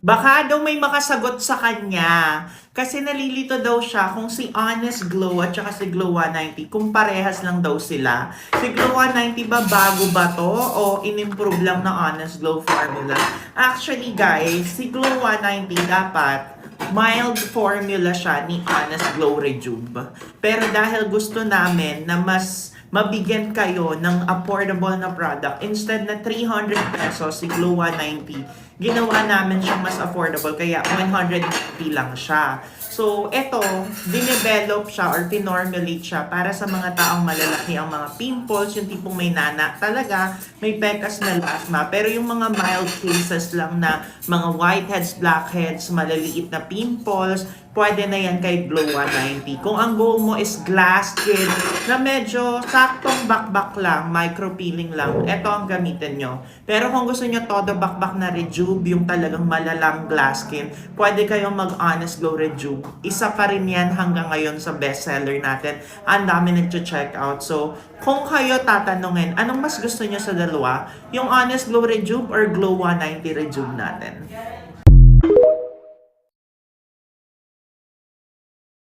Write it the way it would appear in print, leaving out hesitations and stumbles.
Baka daw may makasagot sa kanya. Kasi nalilito daw siya kung si Honest Glow at saka si Glow 190, kung parehas lang daw sila. Si Glow 190 ba bago ba to o in-improve lang ng Honest Glow formula? Actually guys, si Glow 190 dapat mild formula siya ni Honest Glow Rejuve. Pero dahil gusto namin na mas mabigyan kayo ng affordable na product, instead na 300 pesos si Glow 190, ginawa namin siyang mas affordable, kaya 150 lang siya. So, eto, dinevelop siya or pinormulate siya para sa mga taong malalaki ang mga pimples, yung tipong may nana talaga, may pekas melasma, pero yung mga mild cases lang na mga whiteheads, blackheads, malaliit na pimples, pwede na yan kay Glow 190. Kung ang goal mo is glass skin na medyo saktong bakbak lang, micro peeling lang, eto ang gamitin nyo. Pero kung gusto nyo todo bakbak na Rejuve, yung talagang malalang glass skin, pwede kayong mag-Honest Glow Rejuve. Isa pa rin yan hanggang ngayon sa bestseller natin. Ang dami nag-check out. So, kung kayo tatanungin, anong mas gusto nyo sa dalawa? Yung Honest Glow Rejuve or Glow 190 Rejuve natin?